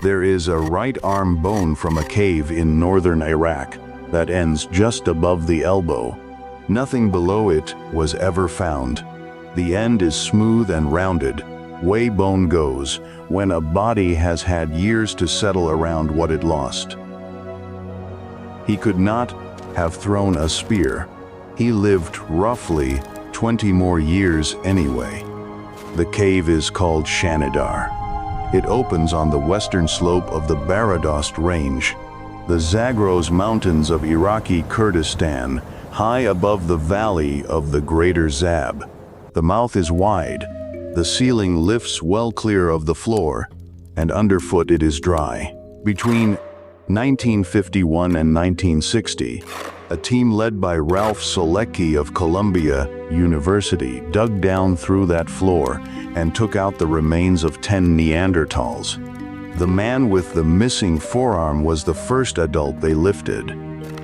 There is a right arm bone from a cave in northern Iraq that ends just above the elbow. Nothing below it was ever found. The end is smooth and rounded, way bone goes, when a body has had years to settle around what it lost. He could not have thrown a spear. He lived roughly 20 more years anyway. The cave is called Shanidar. It opens on the western slope of the Baradost Range, the Zagros Mountains of Iraqi Kurdistan, high above the valley of the Greater Zab. The mouth is wide, the ceiling lifts well clear of the floor, and underfoot it is dry. Between 1951 and 1960, a team led by Ralph Solecki of Columbia University dug down through that floor and took out the remains of 10 Neanderthals. The man with the missing forearm was the first adult they lifted.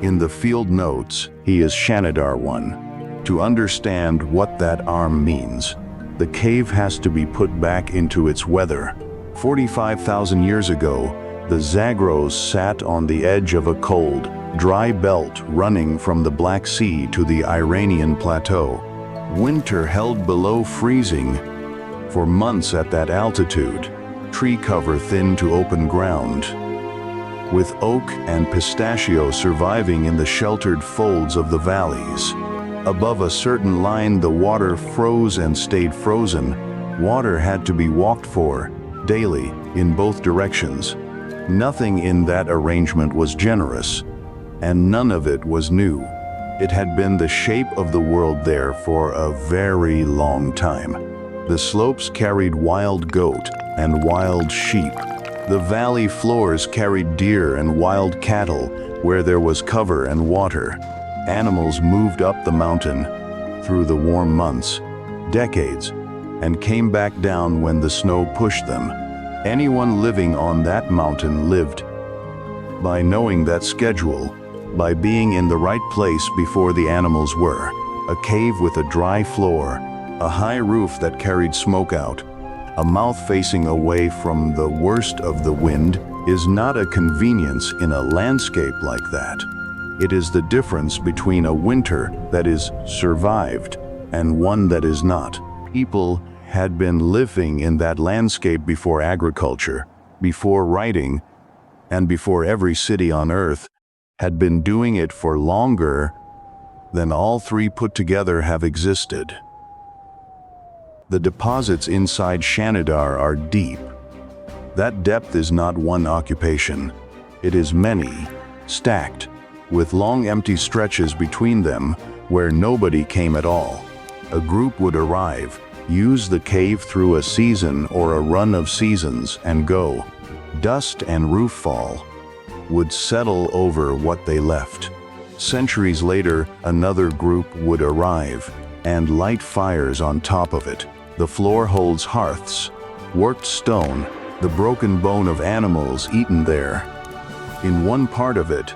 In the field notes, he is Shanidar 1. To understand what that arm means, the cave has to be put back into its weather. 45,000 years ago, the Zagros sat on the edge of a cold, dry belt running from the Black Sea to the Iranian plateau. Winter held below freezing for months at that altitude, tree cover thin to open ground, with oak and pistachio surviving in the sheltered folds of the valleys. Above a certain line, the water froze and stayed frozen. Water had to be walked for, daily, in both directions. Nothing in that arrangement was generous, and none of it was new. It had been the shape of the world there for a very long time. The slopes carried wild goat and wild sheep. The valley floors carried deer and wild cattle where there was cover and water. Animals moved up the mountain through the warm months, decades, and came back down when the snow pushed them. Anyone living on that mountain lived by knowing that schedule, by being in the right place before the animals were. A cave with a dry floor, a high roof that carried smoke out, a mouth facing away from the worst of the wind is not a convenience in a landscape like that. It is the difference between a winter that is survived and one that is not. People had been living in that landscape before agriculture, before writing, and before every city on Earth had been doing it for longer than all three put together have existed. The deposits inside Shanidar are deep. That depth is not one occupation. It is many, stacked, with long empty stretches between them where nobody came at all. A group would arrive, use the cave through a season or a run of seasons and go. Dust and roof fall would settle over what they left. Centuries later, another group would arrive and light fires on top of it. The floor holds hearths, worked stone, the broken bone of animals eaten there. In one part of it,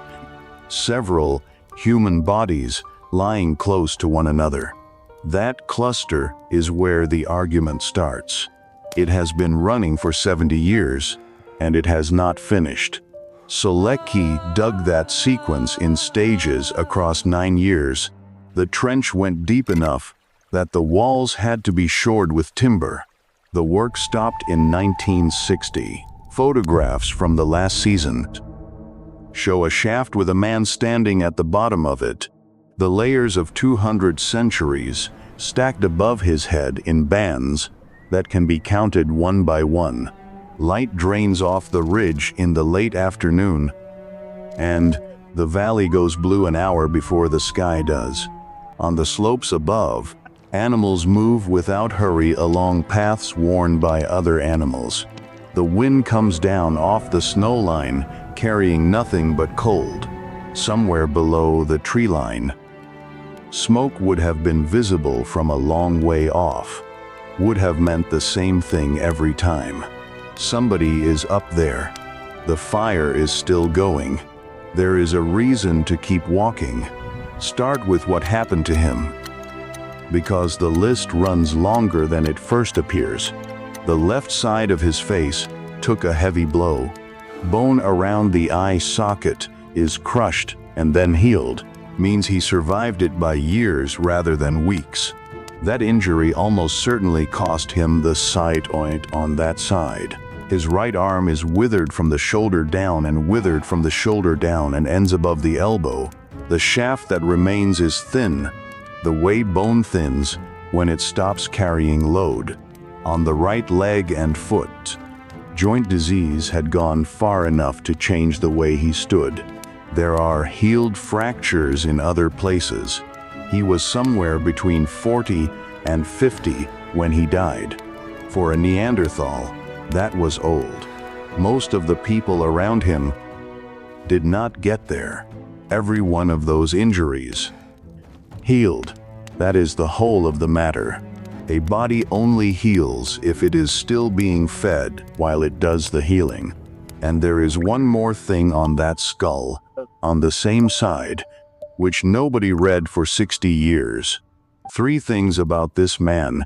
several human bodies lying close to one another. That cluster is where the argument starts. It has been running for 70 years, and it has not finished. Solecki dug that sequence in stages across 9 years. The trench went deep enough that the walls had to be shored with timber. The work stopped in 1960. Photographs from the last season show a shaft with a man standing at the bottom of it. The layers of 200 centuries stacked above his head in bands that can be counted one by one. Light drains off the ridge in the late afternoon, and the valley goes blue an hour before the sky does. On the slopes above, animals move without hurry along paths worn by other animals. The wind comes down off the snow line, carrying nothing but cold. Somewhere below the tree line, smoke would have been visible from a long way off. Would have meant the same thing every time. Somebody is up there. The fire is still going. There is a reason to keep walking. Start with what happened to him, because the list runs longer than it first appears. The left side of his face took a heavy blow. Bone around the eye socket is crushed and then healed, means he survived it by years rather than weeks. That injury almost certainly cost him the sight on that side. His right arm is withered from the shoulder down and withered from the shoulder down and ends above the elbow. The shaft that remains is thin, the way bone thins when it stops carrying load. On the right leg and foot, joint disease had gone far enough to change the way he stood. There are healed fractures in other places. He was somewhere between 40 and 50 when he died. For a Neanderthal, that was old. Most of the people around him did not get there. Every one of those injuries healed. That is the whole of the matter. A body only heals if it is still being fed while it does the healing. And there is one more thing on that skull, on the same side, which nobody read for 60 years. 3 things about this man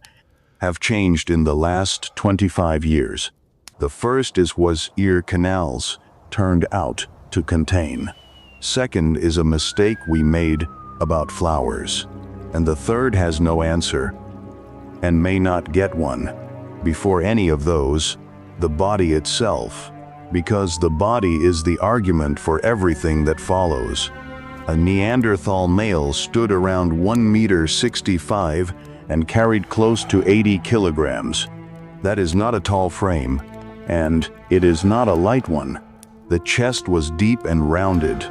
have changed in the last 25 years. The first was ear canals turned out to contain. Second is a mistake we made about flowers. And the third has no answer, and may not get one. Before any of those, the body itself, because the body is the argument for everything that follows. A Neanderthal male stood around 1.65 meters and carried close to 80 kilograms. That is not a tall frame, and it is not a light one. The chest was deep and rounded.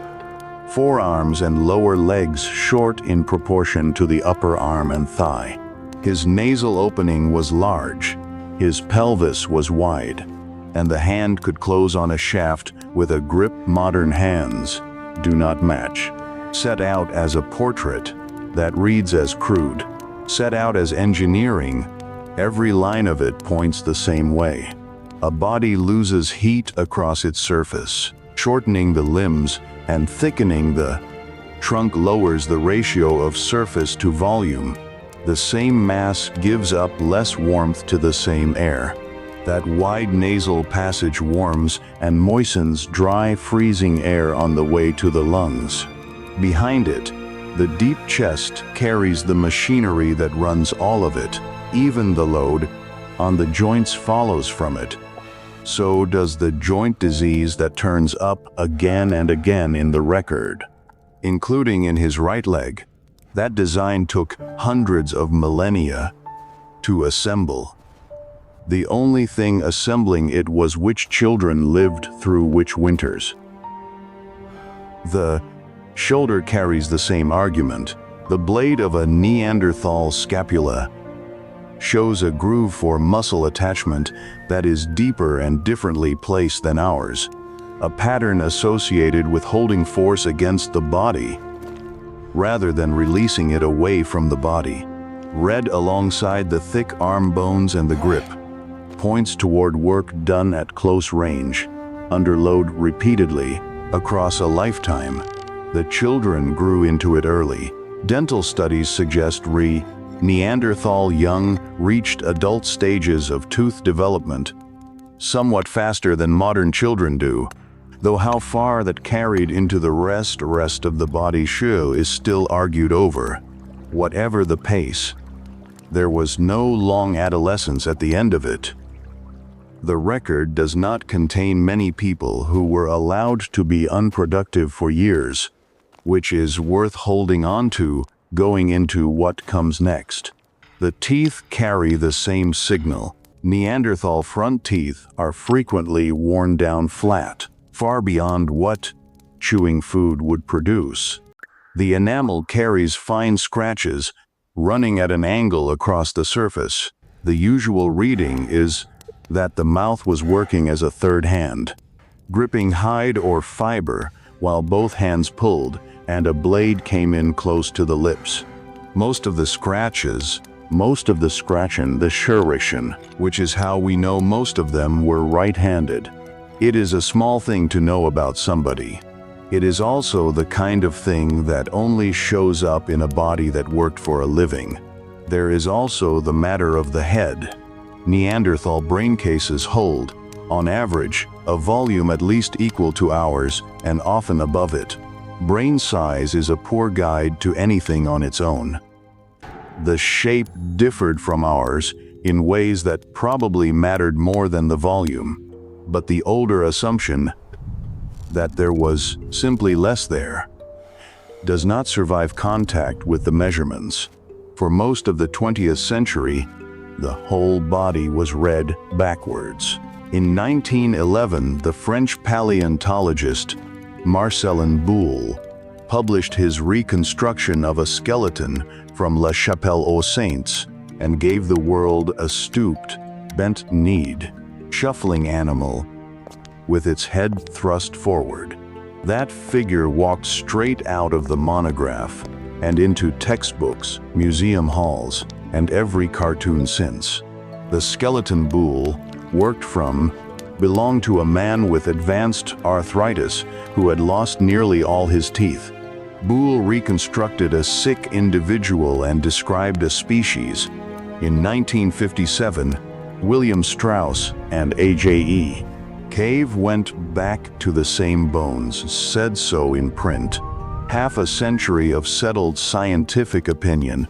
Forearms and lower legs short in proportion to the upper arm and thigh. His nasal opening was large. His pelvis was wide, and the hand could close on a shaft with a grip modern hands do not match. Set out as a portrait, that reads as crude. Set out as engineering, every line of it points the same way. A body loses heat across its surface, shortening the limbs and thickening the trunk lowers the ratio of surface to volume. The same mass gives up less warmth to the same air. That wide nasal passage warms and moistens dry, freezing air on the way to the lungs. Behind it, the deep chest carries the machinery that runs all of it. Even the load on the joints follows from it. So does the joint disease that turns up again and again in the record, including in his right leg. That design took hundreds of millennia to assemble. The only thing assembling it was which children lived through which winters. The shoulder carries the same argument. The blade of a Neanderthal scapula shows a groove for muscle attachment that is deeper and differently placed than ours, a pattern associated with holding force against the body rather than releasing it away from the body. Red alongside the thick arm bones and the grip points toward work done at close range, under load repeatedly, across a lifetime. The children grew into it early. Dental studies suggest Neanderthal young reached adult stages of tooth development somewhat faster than modern children do, though how far that carried into the rest of the body is still argued over. Whatever the pace, there was no long adolescence at the end of it. The record does not contain many people who were allowed to be unproductive for years, which is worth holding on to going into what comes next. The teeth carry the same signal. Neanderthal front teeth are frequently worn down flat, far beyond what chewing food would produce. The enamel carries fine scratches running at an angle across the surface. The usual reading is that the mouth was working as a third hand, gripping hide or fiber while both hands pulled, and a blade came in close to the lips. Most of the scratching, the Schurischen, which is how we know most of them were right-handed. It is a small thing to know about somebody. It is also the kind of thing that only shows up in a body that worked for a living. There is also the matter of the head. Neanderthal brain cases hold On average, a volume at least equal to ours and often above it. Brain size is a poor guide to anything on its own. The shape differed from ours in ways that probably mattered more than the volume, but the older assumption that there was simply less there does not survive contact with the measurements. For most of the 20th century, the whole body was read backwards. In 1911, the French paleontologist Marcellin Boule published his reconstruction of a skeleton from La Chapelle aux Saints and gave the world a stooped, bent-kneed, shuffling animal with its head thrust forward. That figure walked straight out of the monograph and into textbooks, museum halls, and every cartoon since. The skeleton Boule worked from belonged to a man with advanced arthritis who had lost nearly all his teeth. Boule reconstructed a sick individual and described a species. In 1957, William Strauss and A.J.E. Cave went back to the same bones, said so in print. Half a century of settled scientific opinion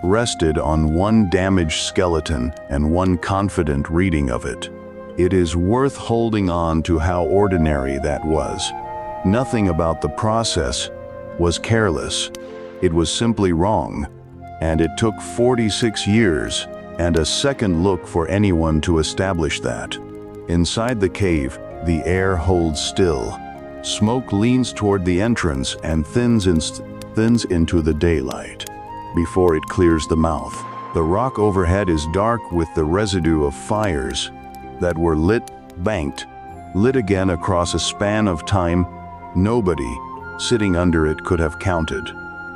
rested on one damaged skeleton and one confident reading of it. It is worth holding on to how ordinary that was. Nothing about the process was careless. It was simply wrong, and it took 46 years and a second look for anyone to establish that. Inside the cave, the air holds still. Smoke leans toward the entrance and thins into the daylight before it clears the mouth. The rock overhead is dark with the residue of fires that were lit again across a span of time nobody sitting under it could have counted.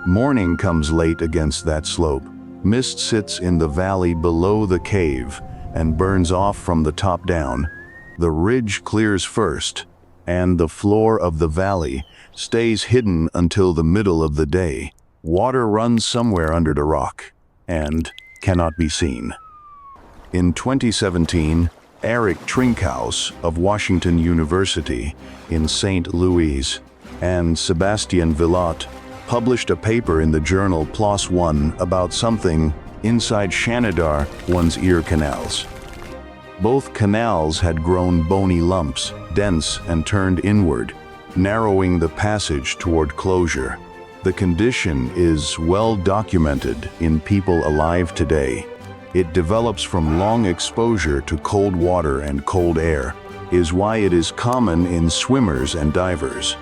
Morning comes late against that slope. Mist sits in the valley below the cave and burns off from the top down. The ridge clears first, and the floor of the valley stays hidden until the middle of the day. Water runs somewhere under the rock and cannot be seen. In 2017, Eric Trinkhaus of Washington University in St. Louis and Sebastian Villot published a paper in the journal PLOS ONE about something inside Shanidar one's ear canals. Both canals had grown bony lumps, dense and turned inward, narrowing the passage toward closure. The condition is well documented in people alive today. It develops from long exposure to cold water and cold air, is why it is common in swimmers and divers.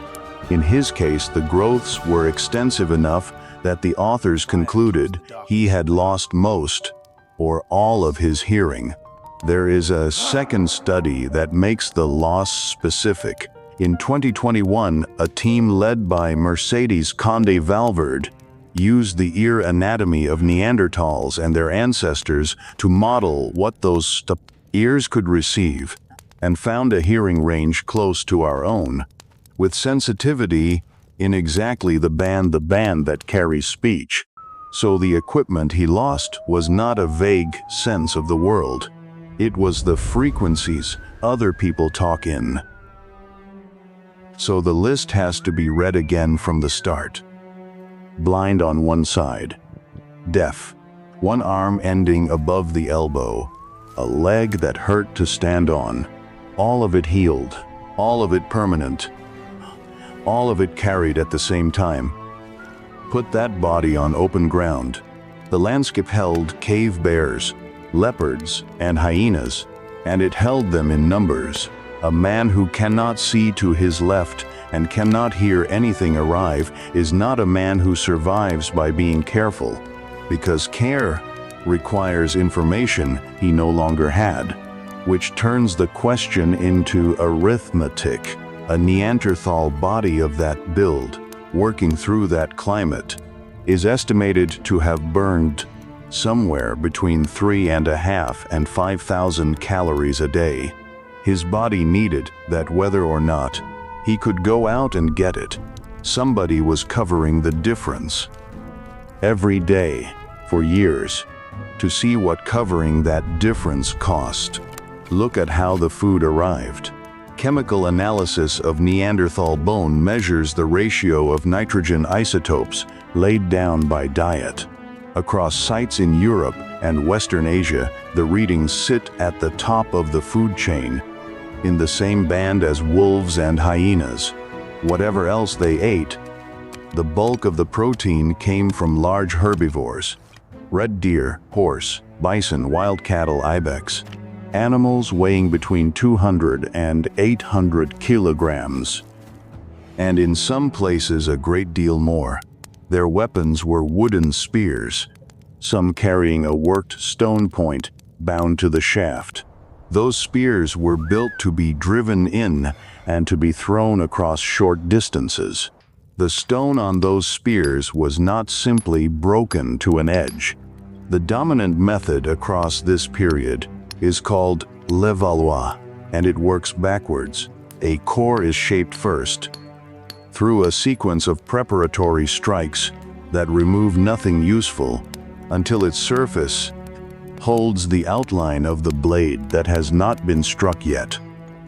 In his case, the growths were extensive enough that the authors concluded he had lost most or all of his hearing. There is a second study that makes the loss specific. In 2021, a team led by Mercedes Conde Valverde used the ear anatomy of Neanderthals and their ancestors to model what those ears could receive, and found a hearing range close to our own, with sensitivity in exactly the band that carries speech. So the equipment he lost was not a vague sense of the world. It was the frequencies other people talk in. So the list has to be read again from the start. Blind on one side, deaf, one arm ending above the elbow, a leg that hurt to stand on, all of it healed, all of it permanent, all of it carried at the same time. Put that body on open ground. The landscape held cave bears, leopards, and hyenas, and it held them in numbers. A man who cannot see to his left and cannot hear anything arrive is not a man who survives by being careful, because care requires information he no longer had, which turns the question into arithmetic. A Neanderthal body of that build, working through that climate, is estimated to have burned somewhere between 3.5 and 5,000 calories a day. His body needed that whether or not he could go out and get it. Somebody was covering the difference every day for years to see what covering that difference cost. Look at how the food arrived. Chemical analysis of Neanderthal bone measures the ratio of nitrogen isotopes laid down by diet. Across sites in Europe and Western Asia, the readings sit at the top of the food chain, in the same band as wolves and hyenas. Whatever else they ate, the bulk of the protein came from large herbivores: red deer, horse, bison, wild cattle, ibex. Animals weighing between 200 and 800 kilograms. And in some places a great deal more. Their weapons were wooden spears, some carrying a worked stone point bound to the shaft. Those spears were built to be driven in and to be thrown across short distances. The stone on those spears was not simply broken to an edge. The dominant method across this period is called l'évaloir, and it works backwards. A core is shaped first, through a sequence of preparatory strikes that remove nothing useful, until its surface holds the outline of the blade that has not been struck yet.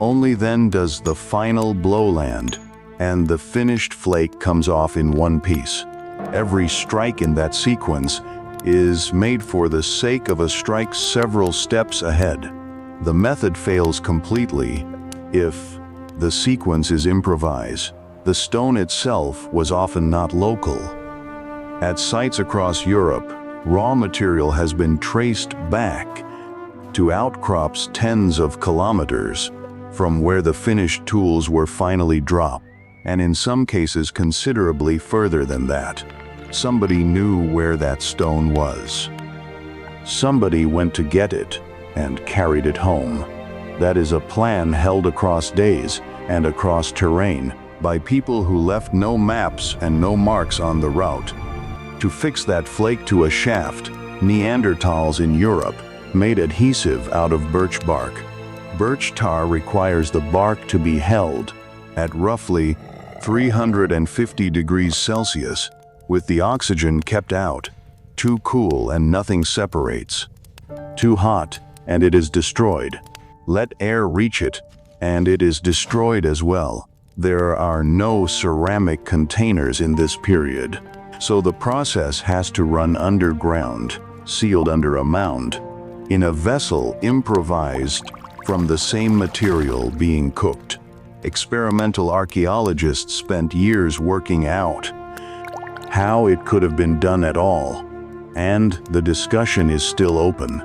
Only then does the final blow land, and the finished flake comes off in one piece. Every strike in that sequence is made for the sake of a strike several steps ahead. The method fails completely if the sequence is improvised. The stone itself was often not local. At sites across Europe, raw material has been traced back to outcrops tens of kilometers from where the finished tools were finally dropped, and in some cases considerably further than that. Somebody knew where that stone was. Somebody went to get it and carried it home. That is a plan held across days and across terrain by people who left no maps and no marks on the route. To fix that flake to a shaft, Neanderthals in Europe made adhesive out of birch bark. Birch tar requires the bark to be held at roughly 350 degrees Celsius, with the oxygen kept out. Too cool and nothing separates. Too hot and it is destroyed. Let air reach it and it is destroyed as well. There are no ceramic containers in this period, so the process has to run underground, sealed under a mound, in a vessel improvised from the same material being cooked. Experimental archaeologists spent years working out how it could have been done at all, and the discussion is still open.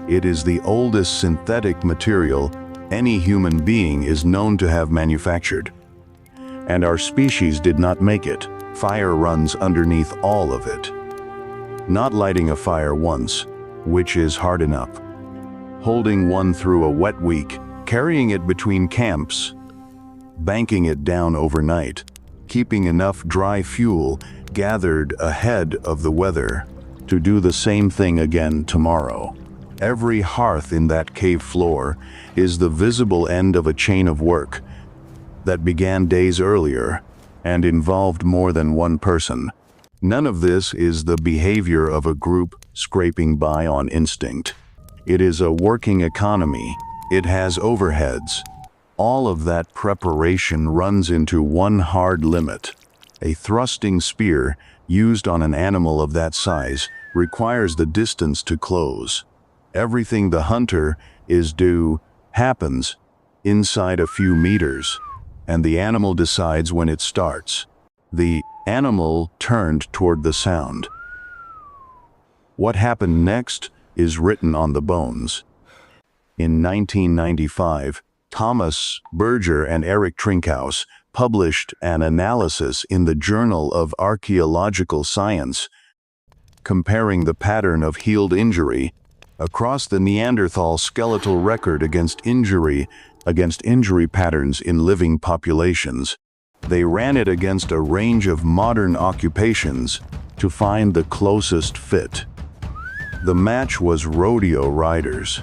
It is the oldest synthetic material any human being is known to have manufactured. And our species did not make it. Fire runs underneath all of it. Not lighting a fire once, which is hard enough. Holding one through a wet week, carrying it between camps, banking it down overnight, keeping enough dry fuel gathered ahead of the weather to do the same thing again tomorrow. Every hearth in that cave floor is the visible end of a chain of work that began days earlier and involved more than one person. None of this is the behavior of a group scraping by on instinct. It is a working economy. It has overheads. All of that preparation runs into one hard limit. A thrusting spear used on an animal of that size requires the distance to close. Everything the hunter is due happens inside a few meters, and the animal decides when it starts. The animal turned toward the sound. What happened next is written on the bones. In 1995, Thomas Berger and Eric Trinkhaus published an analysis in the Journal of Archaeological Science, comparing the pattern of healed injury across the Neanderthal skeletal record against injury patterns in living populations. They ran it against a range of modern occupations to find the closest fit. The match was rodeo riders.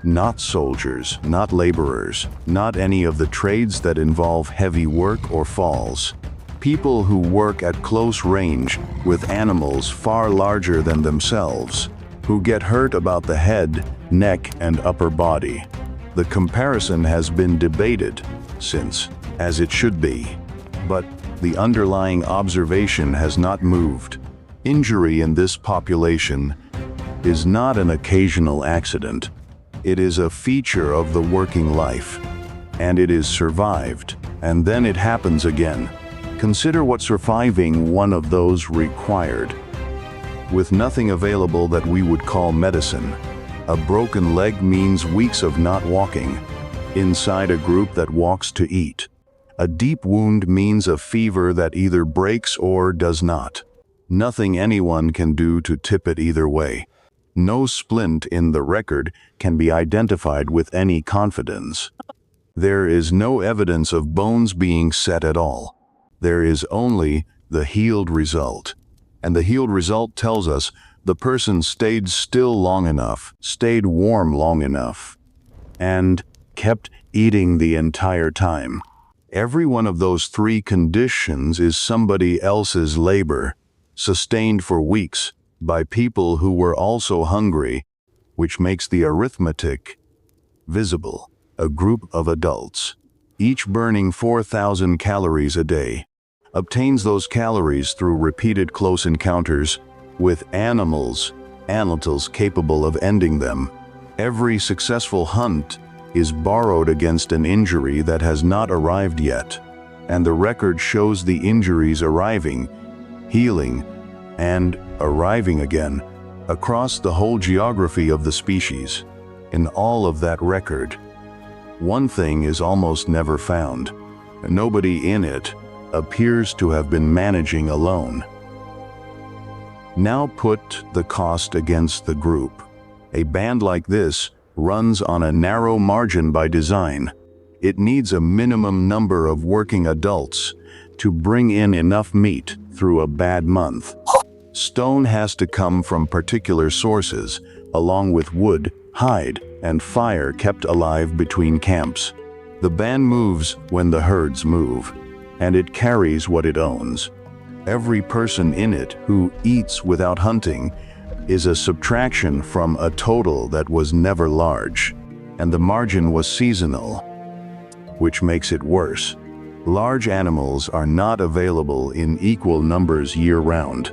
Not soldiers, not laborers, not any of the trades that involve heavy work or falls. People who work at close range with animals far larger than themselves, who get hurt about the head, neck, and upper body. The comparison has been debated since, as it should be. But the underlying observation has not moved. Injury in this population is not an occasional accident. It is a feature of the working life, and it is survived, and then it happens again. Consider what surviving one of those required. With nothing available that we would call medicine, a broken leg means weeks of not walking, inside a group that walks to eat. A deep wound means a fever that either breaks or does not. Nothing anyone can do to tip it either way. No splint in the record can be identified with any confidence. There is no evidence of bones being set at all. There is only the healed result. And the healed result tells us the person stayed still long enough, stayed warm long enough, and kept eating the entire time. Every one of those three conditions is somebody else's labor, sustained for weeks by people who were also hungry, which makes the arithmetic visible. A group of adults, each burning 4,000 calories a day, obtains those calories through repeated close encounters with animals capable of ending them. Every successful hunt is borrowed against an injury that has not arrived yet, and the record shows the injuries arriving, healing, and arriving again across the whole geography of the species. In all of that record, one thing is almost never found. Nobody in it appears to have been managing alone. Now put the cost against the group. A band like this runs on a narrow margin by design. It needs a minimum number of working adults to bring in enough meat through a bad month. Stone has to come from particular sources, along with wood, hide, and fire kept alive between camps. The band moves when the herds move, and it carries what it owns. Every person in it who eats without hunting is a subtraction from a total that was never large, and the margin was seasonal, which makes it worse. Large animals are not available in equal numbers year-round.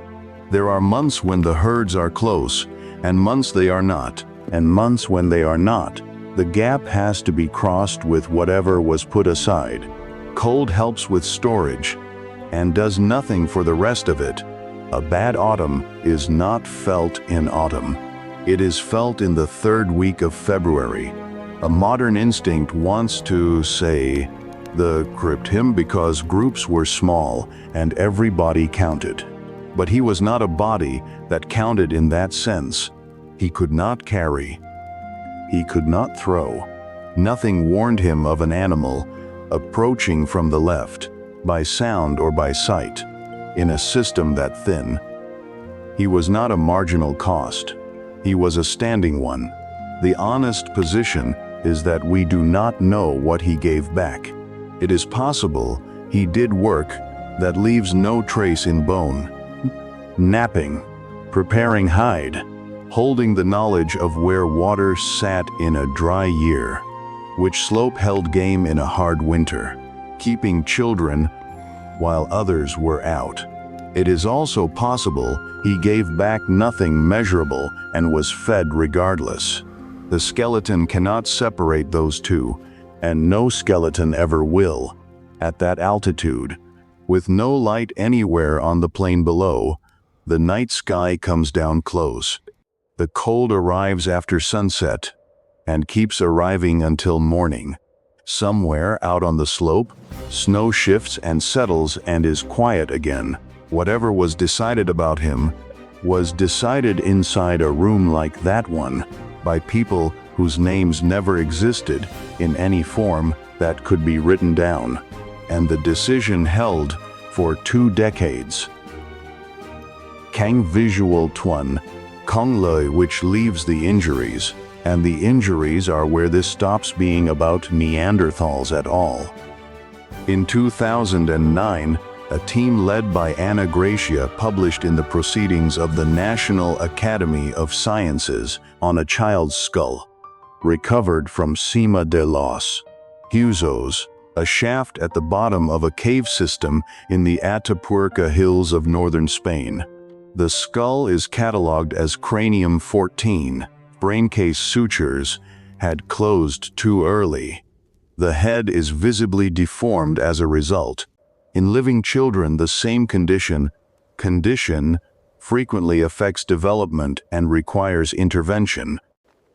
There are months when the herds are close, and months they are not, and months when they are not. The gap has to be crossed with whatever was put aside. Cold helps with storage, and does nothing for the rest of it. A bad autumn is not felt in autumn. It is felt in the third week of February. A modern instinct wants to say the crypt him because groups were small and everybody counted. But he was not a body that counted in that sense. He could not carry. He could not throw. Nothing warned him of an animal approaching from the left, by sound or by sight, in a system that thin. He was not a marginal cost. He was a standing one. The honest position is that we do not know what he gave back. It is possible he did work that leaves no trace in bone. Napping, preparing hide, holding the knowledge of where water sat in a dry year, which slope held game in a hard winter, keeping children while others were out. It is also possible he gave back nothing measurable and was fed regardless. The skeleton cannot separate those two, and no skeleton ever will. At that altitude, with no light anywhere on the plain below, the night sky comes down close. The cold arrives after sunset and keeps arriving until morning. Somewhere out on the slope, snow shifts and settles and is quiet again. Whatever was decided about him was decided inside a room like that one by people whose names never existed in any form that could be written down, and the decision held for 2 decades. Kang visual tuan, Kong Le, which leaves the injuries, and the injuries are where this stops being about Neanderthals at all. In 2009, a team led by Anna Gracia published in the Proceedings of the National Academy of Sciences on a child's skull, recovered from Cima de los Huesos, a shaft at the bottom of a cave system in the Atapuerca Hills of northern Spain. The skull is catalogued as cranium 14. Braincase sutures had closed too early. The head is visibly deformed as a result. In living children, the same condition frequently affects development and requires intervention.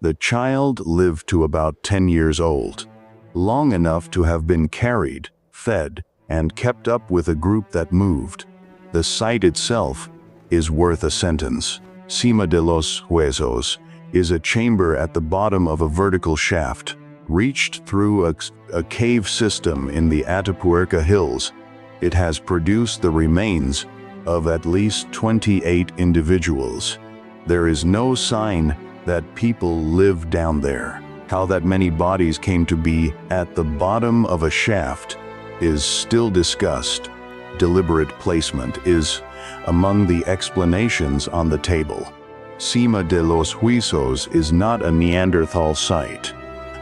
The child lived to about 10 years old, long enough to have been carried, fed, and kept up with a group that moved. The sight itself is worth a sentence. Cima de los Huesos is a chamber at the bottom of a vertical shaft, reached through a cave system in the Atapuerca Hills. It has produced the remains of at least 28 individuals. There is no sign that people live down there. How that many bodies came to be at the bottom of a shaft is still discussed. Deliberate placement is among the explanations on the table. Cima de los Huesos is not a Neanderthal site.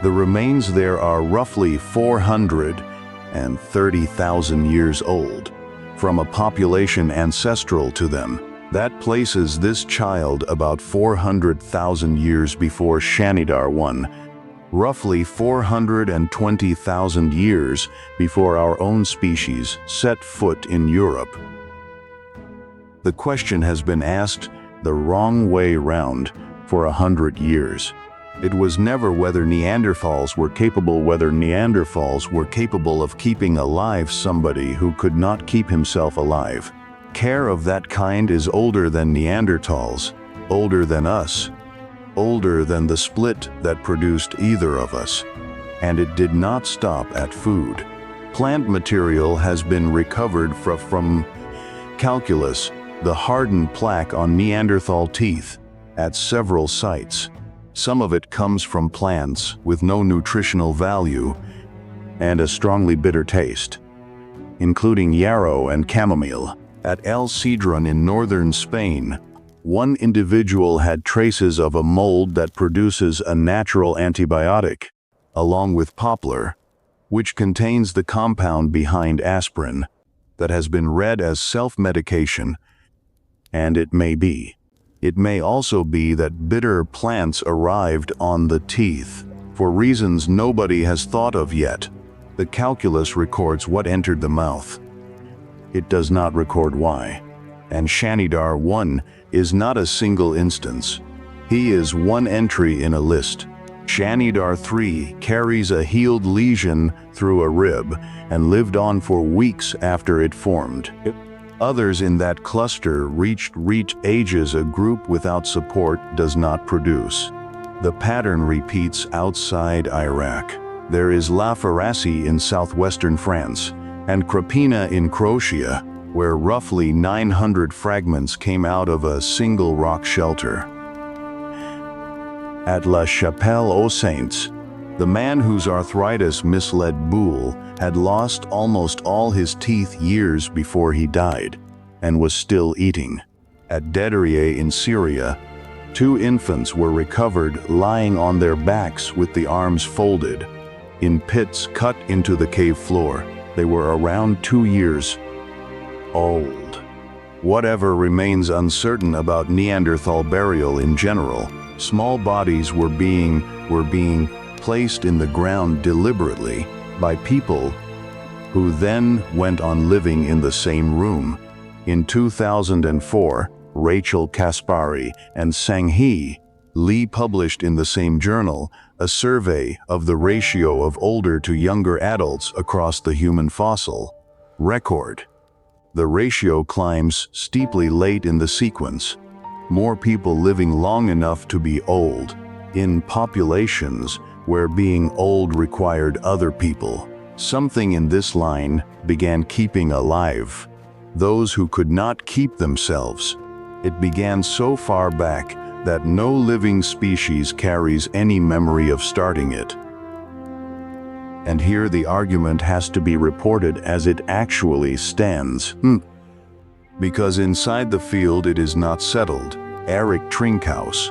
The remains there are roughly 430,000 years old, from a population ancestral to them. That places this child about 400,000 years before Shanidar I, roughly 420,000 years before our own species set foot in Europe. The question has been asked the wrong way round for 100 years. It was never whether Neanderthals were capable of keeping alive somebody who could not keep himself alive. Care of that kind is older than Neanderthals, older than us, older than the split that produced either of us. And it did not stop at food. Plant material has been recovered from calculus, the hardened plaque on Neanderthal teeth, at several sites. Some of it comes from plants with no nutritional value and a strongly bitter taste, including yarrow and chamomile. At El Cedron in northern Spain, one individual had traces of a mold that produces a natural antibiotic, along with poplar, which contains the compound behind aspirin, that has been read as self-medication, and it may be. It may also be that bitter plants arrived on the teeth, for reasons nobody has thought of yet. The calculus records what entered the mouth. It does not record why. And Shanidar I is not a single instance. He is one entry in a list. Shanidar III carries a healed lesion through a rib and lived on for weeks after it formed. Others in that cluster reached ages a group without support does not produce. The pattern repeats outside Iraq. There is La Farassy in southwestern France, and Krapina in Croatia, where roughly 900 fragments came out of a single rock shelter. At La Chapelle aux Saints, the man whose arthritis misled Boule had lost almost all his teeth years before he died, and was still eating. At Dederier in Syria, 2 infants were recovered lying on their backs with the arms folded, in pits cut into the cave floor. They were around 2 years old. Whatever remains uncertain about Neanderthal burial in general, small bodies were being placed in the ground deliberately by people who then went on living in the same room. In 2004, Rachel Kaspari and Sang-hee Lee published in the same journal a survey of the ratio of older to younger adults across the human fossil record. The ratio climbs steeply late in the sequence. More people living long enough to be old, in populations where being old required other people. Something in this line began keeping alive those who could not keep themselves. It began so far back that no living species carries any memory of starting it. And here the argument has to be reported as it actually stands. Because inside the field it is not settled. Eric Trinkhaus.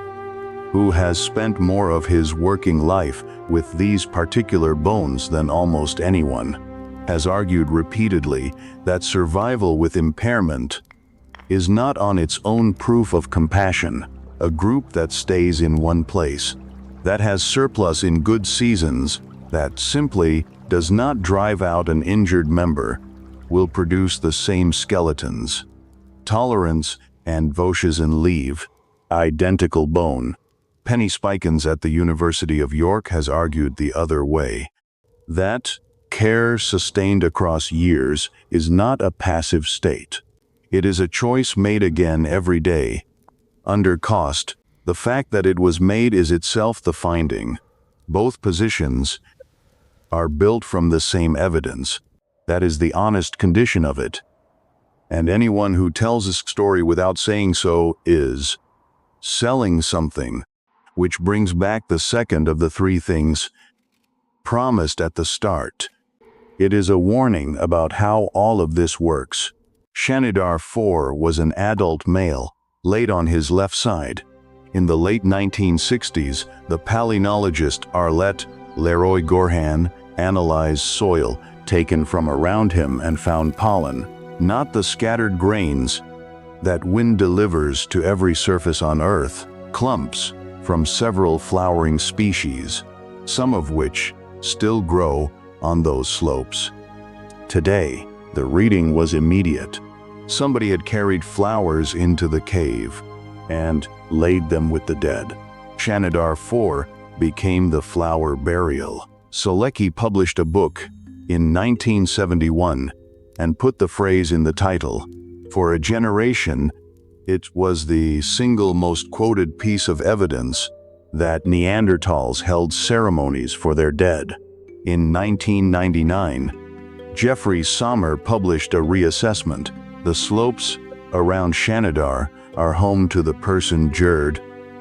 who has spent more of his working life with these particular bones than almost anyone, has argued repeatedly that survival with impairment is not on its own proof of compassion. A group that stays in one place, that has surplus in good seasons, that simply does not drive out an injured member, will produce the same skeletons. Tolerance and Vosges leave, identical bone. Penny Spikins at the University of York has argued the other way. That care sustained across years is not a passive state. It is a choice made again every day. Under cost, the fact that it was made is itself the finding. Both positions are built from the same evidence. That is the honest condition of it. And anyone who tells a story without saying so is selling something, which brings back the second of the three things promised at the start. It is a warning about how all of this works. Shanidar 4 was an adult male, laid on his left side. In the late 1960s, the palynologist Arlette Leroy-Gourhan analyzed soil taken from around him and found pollen, not the scattered grains that wind delivers to every surface on Earth, clumps from several flowering species, some of which still grow on those slopes. Today, the reading was immediate. Somebody had carried flowers into the cave and laid them with the dead. Shanidar 4 became the flower burial. Solecki published a book in 1971 and put the phrase in the title. For a generation, it was the single most quoted piece of evidence that Neanderthals held ceremonies for their dead. In 1999, Jeffrey Sommer published a reassessment. The slopes around Shanidar are home to the person Gerd,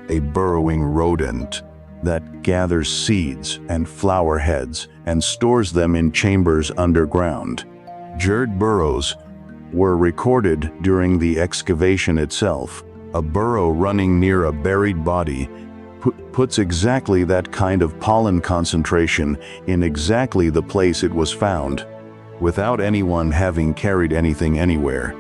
a burrowing rodent that gathers seeds and flower heads and stores them in chambers underground. Gerd burrows were recorded during the excavation itself. A burrow running near a buried body puts exactly that kind of pollen concentration in exactly the place it was found, without anyone having carried anything anywhere.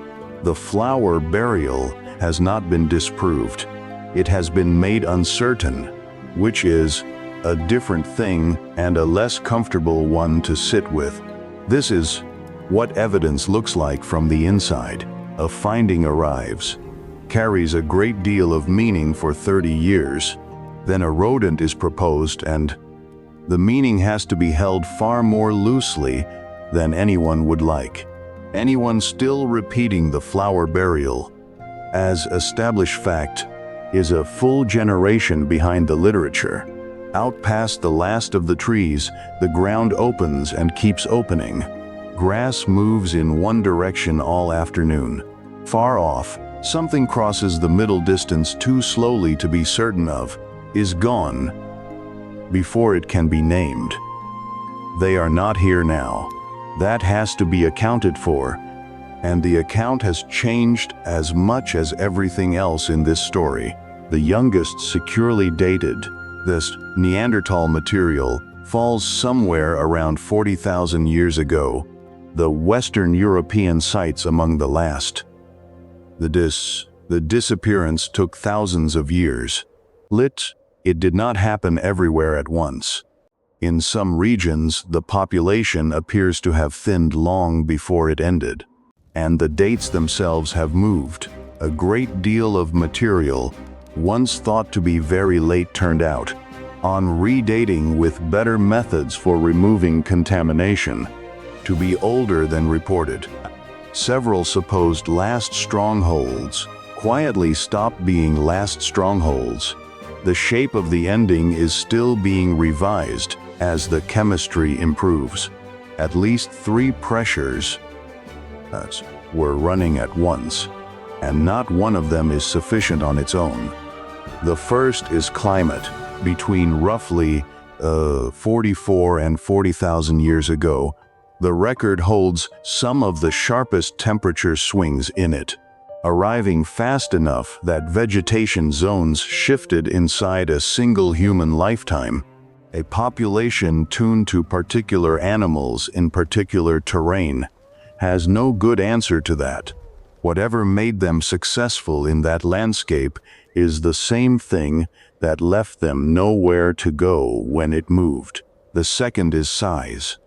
The flower burial has not been disproved. It has been made uncertain, which is a different thing and a less comfortable one to sit with. This is what evidence looks like from the inside. A finding arrives, carries a great deal of meaning for 30 years. Then a rodent is proposed, and the meaning has to be held far more loosely than anyone would like. Anyone still repeating the flower burial as established fact is a full generation behind the literature. Out past the last of the trees, the ground opens and keeps opening. Grass moves in one direction all afternoon. Far off, something crosses the middle distance too slowly to be certain of, is gone before it can be named. They are not here now. That has to be accounted for, and the account has changed as much as everything else in this story. The youngest securely dated, this Neanderthal material, falls somewhere around 40,000 years ago, the Western European sites among the last. The disappearance took thousands of years. It did not happen everywhere at once. In some regions, the population appears to have thinned long before it ended, and the dates themselves have moved. A great deal of material, once thought to be very late, turned out, on redating with better methods for removing contamination, to be older than reported. Several supposed last strongholds quietly stopped being last strongholds. The shape of the ending is still being revised as the chemistry improves. At least 3 pressures were running at once, and not one of them is sufficient on its own. The first is climate. Between roughly 44 and 40,000 years ago, the record holds some of the sharpest temperature swings in it. arriving fast enough that vegetation zones shifted inside a single human lifetime. A population tuned to particular animals in particular terrain has no good answer to that. Whatever made them successful in that landscape is the same thing that left them nowhere to go when it moved. The second is size.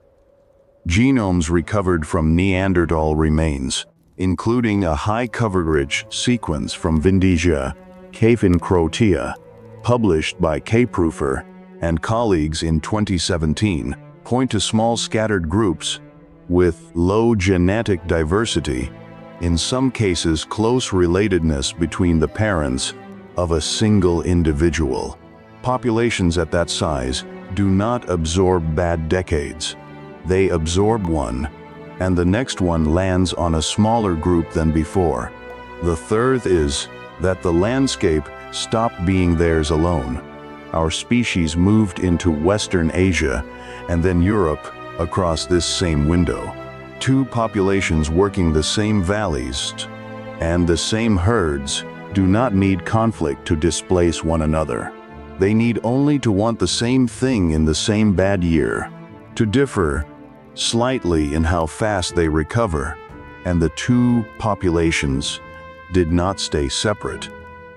Genomes recovered from Neanderthal remains, including a high coverage sequence from Vindesia Cave in Croatia, published by K-Proofer and colleagues in 2017, point to small scattered groups with low genetic diversity, in some cases close relatedness between the parents of a single individual. Populations at that size do not absorb bad decades. They absorb one, and the next one lands on a smaller group than before. The third is that the landscape stopped being theirs alone. Our species moved into Western Asia and then Europe across this same window. Two populations working the same valleys and the same herds do not need conflict to displace one another. They need only to want the same thing in the same bad year, to differ slightly in how fast they recover, and the two populations did not stay separate.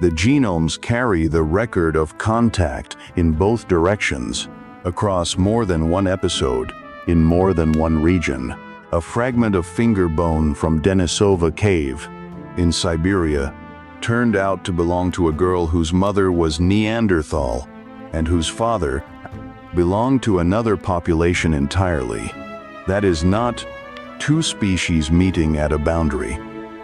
The genomes carry the record of contact in both directions, across more than one episode, in more than one region. A fragment of finger bone from Denisova Cave in Siberia turned out to belong to a girl whose mother was Neanderthal and whose father belonged to another population entirely. That is not two species meeting at a boundary.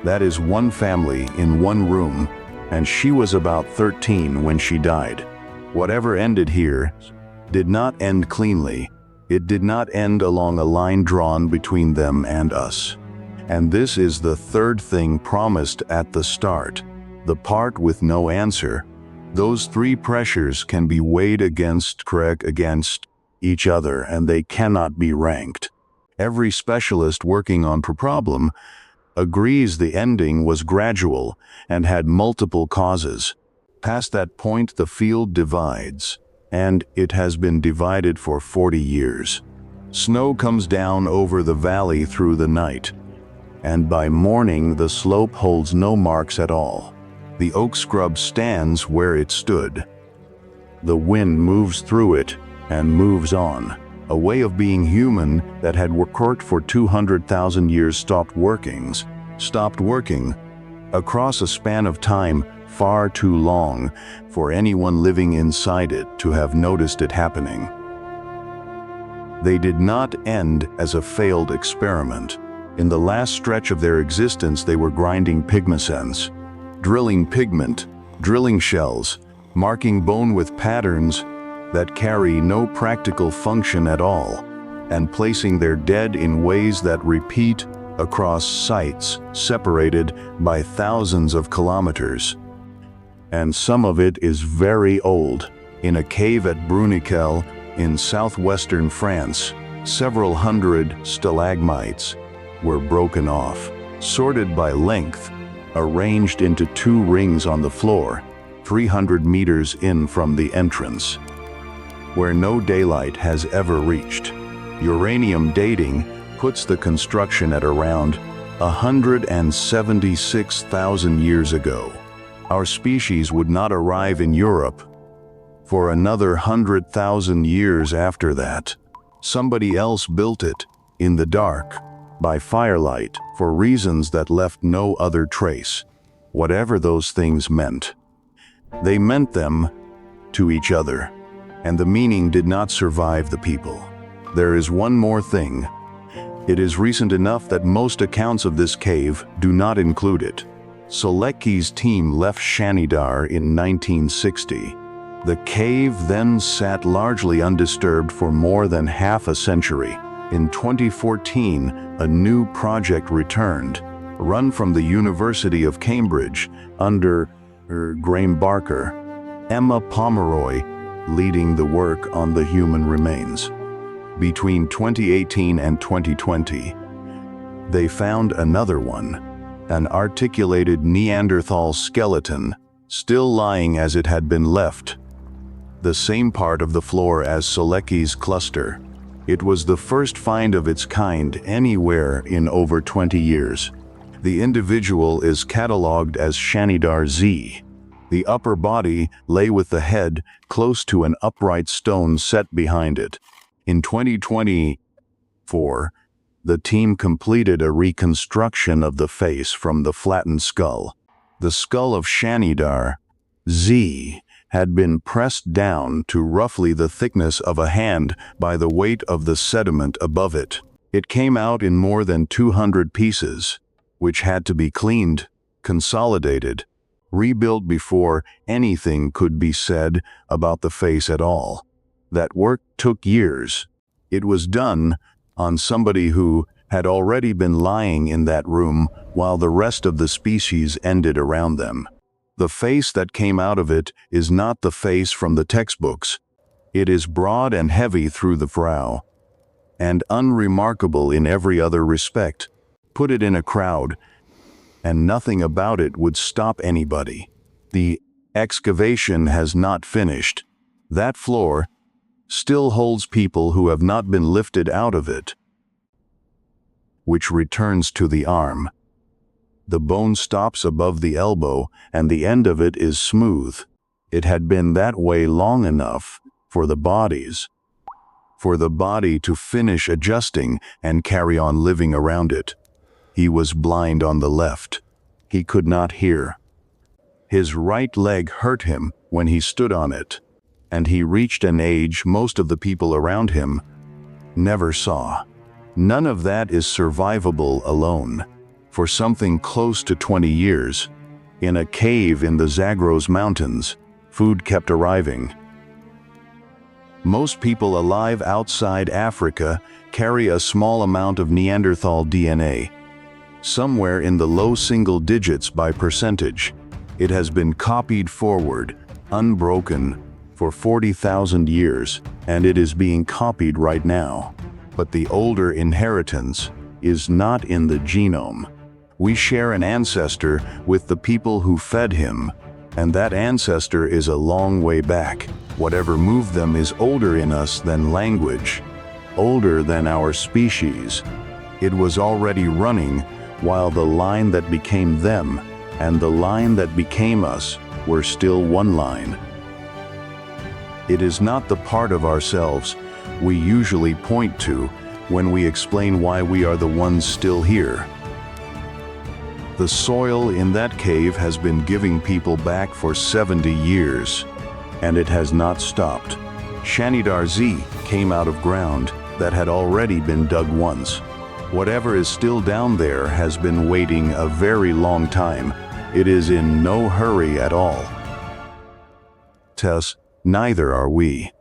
That is one family in one room, and she was about 13 when she died. Whatever ended here did not end cleanly. It did not end along a line drawn between them and us. And this is the third thing promised at the start, the part with no answer. Those three pressures can be weighed against each other, and they cannot be ranked. Every specialist working on the problem agrees the ending was gradual and had multiple causes. Past that point, the field divides, and it has been divided for 40 years. Snow comes down over the valley through the night, and by morning the slope holds no marks at all. The oak scrub stands where it stood. The wind moves through it and moves on. A way of being human that had worked for 200,000 years stopped working across a span of time far too long for anyone living inside it to have noticed it happening. They did not end as a failed experiment. In the last stretch of their existence, they were grinding pigments, drilling pigment, drilling shells, marking bone with patterns that carry no practical function at all, and placing their dead in ways that repeat across sites separated by thousands of kilometers. And some of it is very old. In a cave at Bruniquel in southwestern France, several hundred stalagmites were broken off, sorted by length, arranged into two rings on the floor, 300 meters in from the entrance, where no daylight has ever reached. Uranium dating puts the construction at around 176,000 years ago. Our species would not arrive in Europe for another 100,000 years after that. Somebody else built it, in the dark, by firelight, for reasons that left no other trace. Whatever those things meant, they meant them to each other, and the meaning did not survive the people. There is one more thing. It is recent enough that most accounts of this cave do not include it. Solecki's team left Shanidar in 1960. The cave then sat largely undisturbed for more than half a century. In 2014, a new project returned, run from the University of Cambridge under Graham Barker, Emma Pomeroy leading the work on the human remains. Between 2018 and 2020, they found another one, An articulated Neanderthal skeleton, still lying as it had been left. The same part of the floor as Solecki's cluster. It was the first find of its kind anywhere in over 20 years. The individual is catalogued as Shanidar Z. The upper body lay with the head close to an upright stone set behind it. In 2024, the team completed a reconstruction of the face from the flattened skull. The skull of Shanidar Z had been pressed down to roughly the thickness of a hand by the weight of the sediment above it. It came out in more than 200 pieces, which had to be cleaned, consolidated, rebuilt before anything could be said about the face at all. That work took years. It was done on somebody who had already been lying in that room while the rest of the species ended around them. The face that came out of it is not the face from the textbooks. It is broad and heavy through the brow, and unremarkable in every other respect. Put it in a crowd, and nothing about it would stop anybody. The excavation has not finished. That floor still holds people who have not been lifted out of it, which returns to the arm. The bone stops above the elbow, and the end of it is smooth. It had been that way long enough for the body to finish adjusting and carry on living around it. He was blind on the left. He could not hear. His right leg hurt him when he stood on it, and he reached an age most of the people around him never saw. None of that is survivable alone. For something close to 20 years, in a cave in the Zagros Mountains, food kept arriving. Most people alive outside Africa carry a small amount of Neanderthal DNA, somewhere in the low single digits by percentage. It has been copied forward, unbroken, for 40,000 years, and it is being copied right now. But the older inheritance is not in the genome. We share an ancestor with the people who fed him, and that ancestor is a long way back. Whatever moved them is older in us than language, older than our species. It was already running while the line that became them and the line that became us were still one line. It is not the part of ourselves we usually point to when we explain why we are the ones still here. The soil in that cave has been giving people back for 70 years, and it has not stopped. Shanidar Z came out of ground that had already been dug once. Whatever is still down there has been waiting a very long time. It is in no hurry at all. Tess, neither are we.